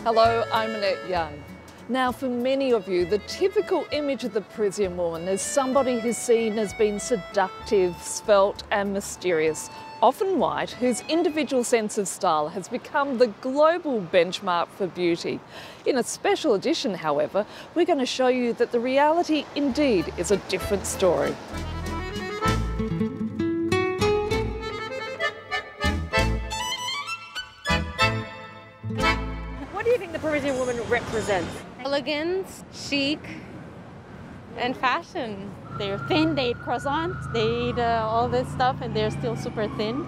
Hello, I'm Annette Young. Now, for many of you, the typical image of the Parisian woman is somebody who's seen as being seductive, svelte and mysterious, often white, whose individual sense of style has become the global benchmark for beauty. In a special edition, however, we're going to show you that the reality indeed is a different story. What do you think the Parisian woman represents? Elegance, chic, and fashion. They're thin, they eat croissants, they eat all this stuff, and they're still super thin.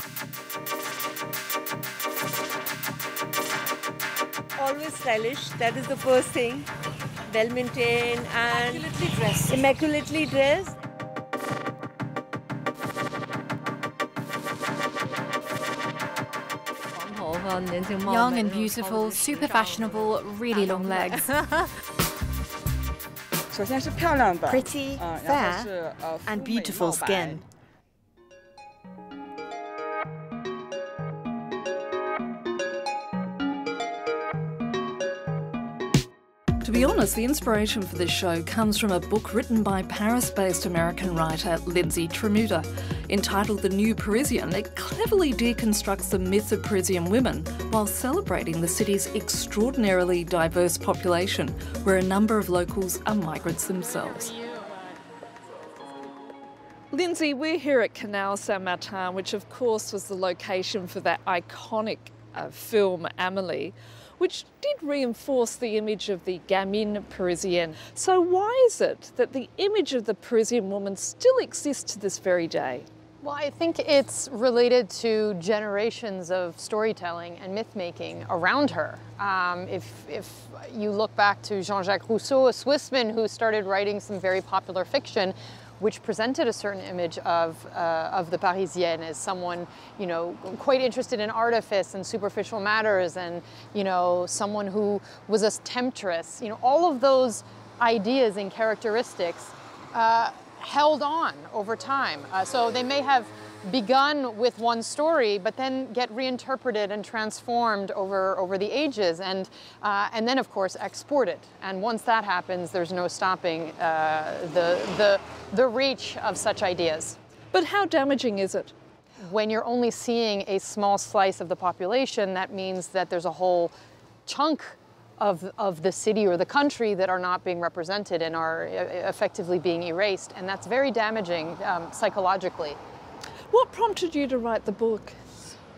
Always stylish, that is the first thing. Well maintained and immaculately dressed. Young and beautiful, super fashionable, really long legs. Pretty, fair, and beautiful skin. To be honest, the inspiration for this show comes from a book written by Paris-based American writer Lindsey Tramuta. Entitled The New Parisian, it cleverly deconstructs the myth of Parisian women while celebrating the city's extraordinarily diverse population, where a number of locals are migrants themselves. Lindsey, we're here at Canal Saint-Martin, which of course was the location for that iconic film Amélie, which did reinforce the image of the gamine Parisienne. So why is it that the image of the Parisian woman still exists to this very day? Well, I think it's related to generations of storytelling and myth-making around her. If you look back to Jean-Jacques Rousseau, a Swissman who started writing some very popular fiction, which presented a certain image of the Parisienne as someone, you know, quite interested in artifice and superficial matters, and, you know, someone who was a temptress. You know, all of those ideas and characteristics held on over time. So they may have begun with one story, but then get reinterpreted and transformed over the ages, and then of course exported. And once that happens, there's no stopping the reach of such ideas. But how damaging is it? When you're only seeing a small slice of the population, that means that there's a whole chunk of the city or the country that are not being represented and are effectively being erased, and that's very damaging psychologically. What prompted you to write the book?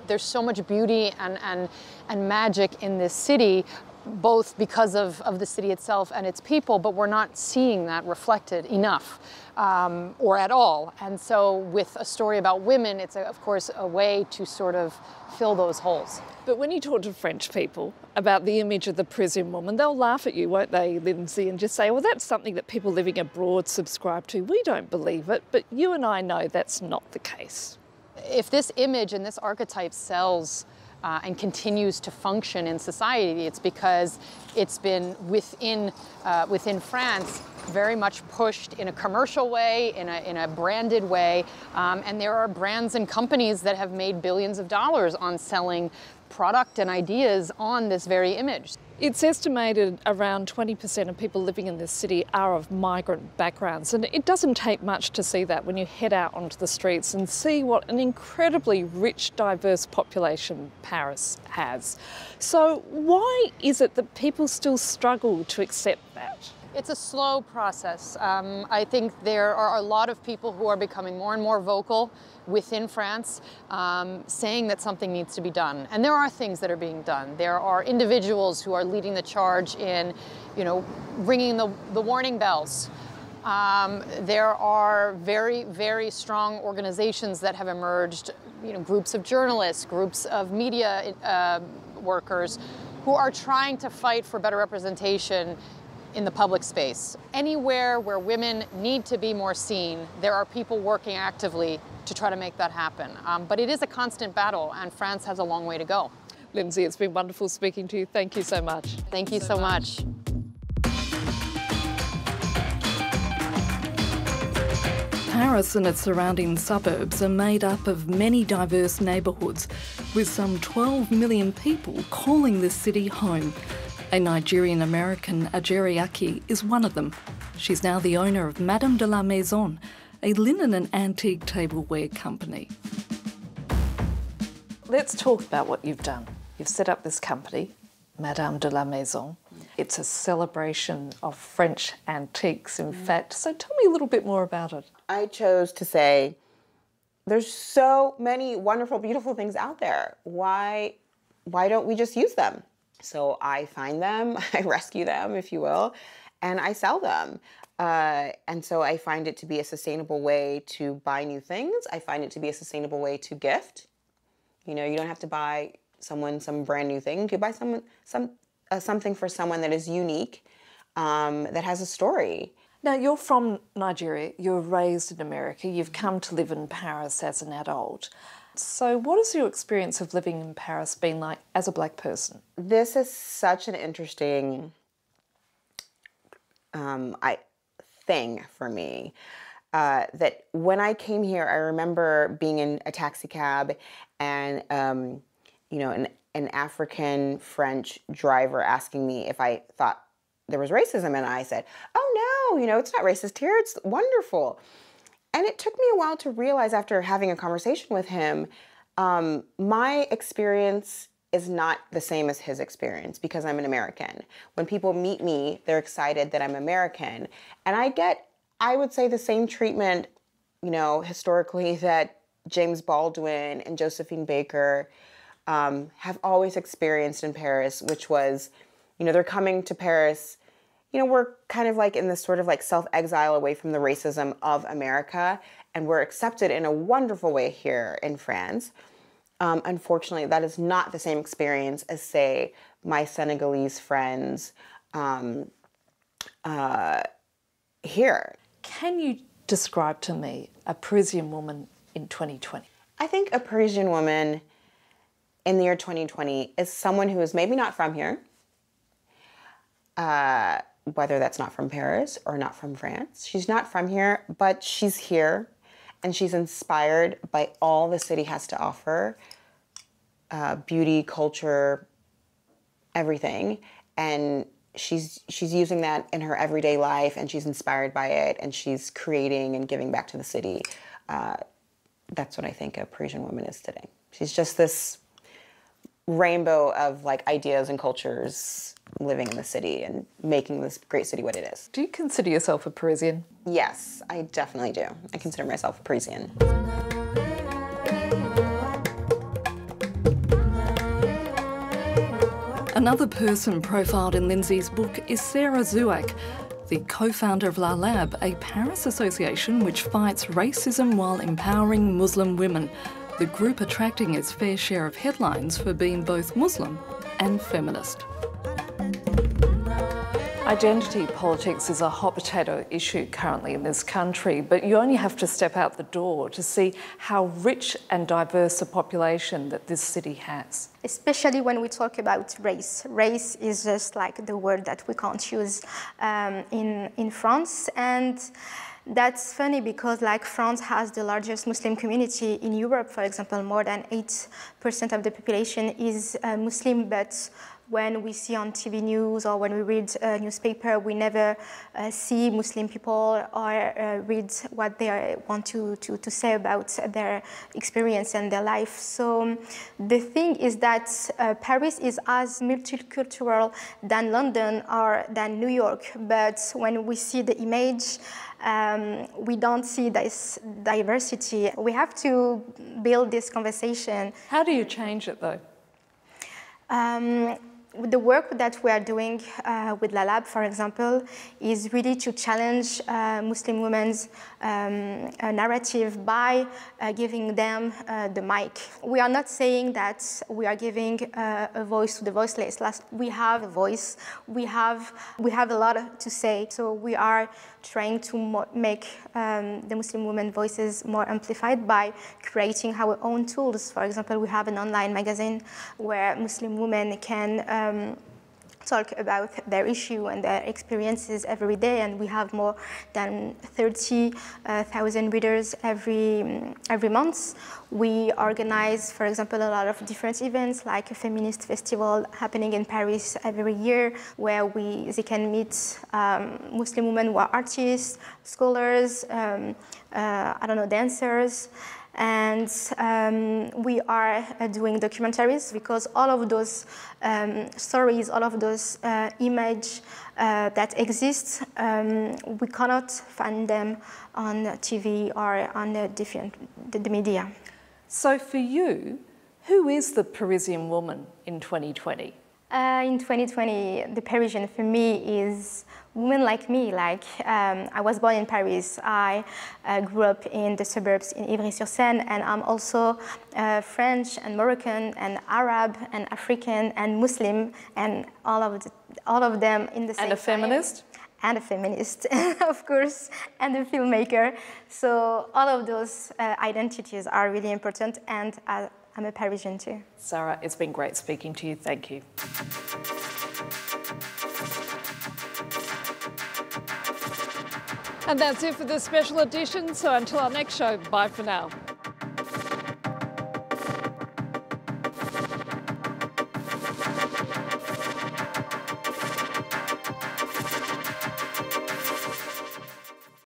There's so much beauty and magic in this city, both because of the city itself and its people, but we're not seeing that reflected enough or at all. And so with a story about women, it's of course a way to sort of fill those holes. But when you talk to French people about the image of the Parisian woman, they'll laugh at you, won't they, Lindsey, and just say, well, that's something that people living abroad subscribe to. We don't believe it, but you and I know that's not the case. If this image and this archetype sells and continues to function in society, it's because it's been within France very much pushed in a commercial way, in a branded way, and there are brands and companies that have made billions of dollars on selling product and ideas on this very image. It's estimated around 20% of people living in this city are of migrant backgrounds, and it doesn't take much to see that when you head out onto the streets and see what an incredibly rich, diverse population Paris has. So why is it that people still struggle to accept that? It's a slow process. I think there are a lot of people who are becoming more and more vocal within France, saying that something needs to be done. And there are things that are being done. There are individuals who are leading the charge in, you know, ringing the warning bells. There are very, very strong organizations that have emerged, you know, groups of journalists, groups of media workers who are trying to fight for better representation in the public space. Anywhere where women need to be more seen, there are people working actively to try to make that happen. But it is a constant battle, and France has a long way to go. Lindsey, it's been wonderful speaking to you. Thank you so much. Thank you so much. Paris and its surrounding suburbs are made up of many diverse neighbourhoods, with some 12 million people calling this city home. A Nigerian-American, Ajeri Aki, is one of them. She's now the owner of Madame de la Maison, a linen and antique tableware company. Let's talk about what you've done. You've set up this company, Madame de la Maison. It's a celebration of French antiques, in fact. So tell me a little bit more about it. I chose to say, there's so many wonderful, beautiful things out there. Why don't we just use them? So I find them, I rescue them, if you will, and I sell them. And so I find it to be a sustainable way to buy new things. I find it to be a sustainable way to gift. You know, you don't have to buy someone some brand new thing. You could buy someone something for someone that is unique, that has a story. Now, you're from Nigeria, you're raised in America, you've come to live in Paris as an adult. So what has your experience of living in Paris been like as a black person? This is such an interesting thing for me. That when I came here, I remember being in a taxi cab and, you know, an African French driver asking me if I thought there was racism, and I said, oh no, you know, it's not racist here, it's wonderful. And it took me a while to realize after having a conversation with him, my experience is not the same as his experience because I'm an American. When people meet me, they're excited that I'm American. And I get, I would say, the same treatment, you know, historically that James Baldwin and Josephine Baker have always experienced in Paris, which was, you know, they're coming to Paris, you know, we're kind of like in this sort of like self-exile away from the racism of America, and we're accepted in a wonderful way here in France. Unfortunately, that is not the same experience as, say, my Senegalese friends here. Can you describe to me a Parisian woman in 2020? I think a Parisian woman in the year 2020 is someone who is maybe not from here, whether that's not from Paris or not from France. She's not from here, but she's here, and she's inspired by all the city has to offer, beauty, culture, everything. And she's using that in her everyday life, and she's inspired by it, and she's creating and giving back to the city. That's what I think a Parisian woman is today. She's just this rainbow of like ideas and cultures living in the city and making this great city what it is. Do you consider yourself a Parisian? Yes, I definitely do. I consider myself a Parisian. Another person profiled in Lindsey's book is Sarah Zouak, the co-founder of La Lab, a Paris association which fights racism while empowering Muslim women, the group attracting its fair share of headlines for being both Muslim and feminist. Identity politics is a hot potato issue currently in this country, but you only have to step out the door to see how rich and diverse a population that this city has. Especially when we talk about race. Race is just like the word that we can't use in France. And that's funny because like France has the largest Muslim community in Europe, for example, more than 8% of the population is Muslim, but when we see on TV news or when we read a newspaper, we never see Muslim people or read what they want to say about their experience and their life. So the thing is that Paris is as multicultural than London or than New York, but when we see the image, we don't see this diversity. We have to build this conversation. How do you change it though? The work that we are doing with La Lab, for example, is really to challenge Muslim women's narrative by giving them the mic. We are not saying that we are giving a voice to the voiceless. We have a voice. We have a lot to say. So we are trying to make the Muslim women voices more amplified by creating our own tools. For example, we have an online magazine where Muslim women can talk about their issue and their experiences every day, and we have more than 30,000 readers every month. We organize, for example, a lot of different events, like a feminist festival happening in Paris every year, where they can meet Muslim women who are artists, scholars, dancers. And we are doing documentaries, because all of those stories, all of those images that exist, we cannot find them on TV or on the media. So for you, who is the Parisian woman in 2020? In 2020, the Parisian for me is women like me. I was born in Paris. I grew up in the suburbs in Ivry-sur-Seine, and I'm also French and Moroccan and Arab and African and Muslim, and all of them in the same time. And a feminist? And a feminist, of course, and a filmmaker. So all of those identities are really important, and I'm a Parisian too. Sarah, it's been great speaking to you. Thank you. And that's it for this special edition. So until our next show, bye for now.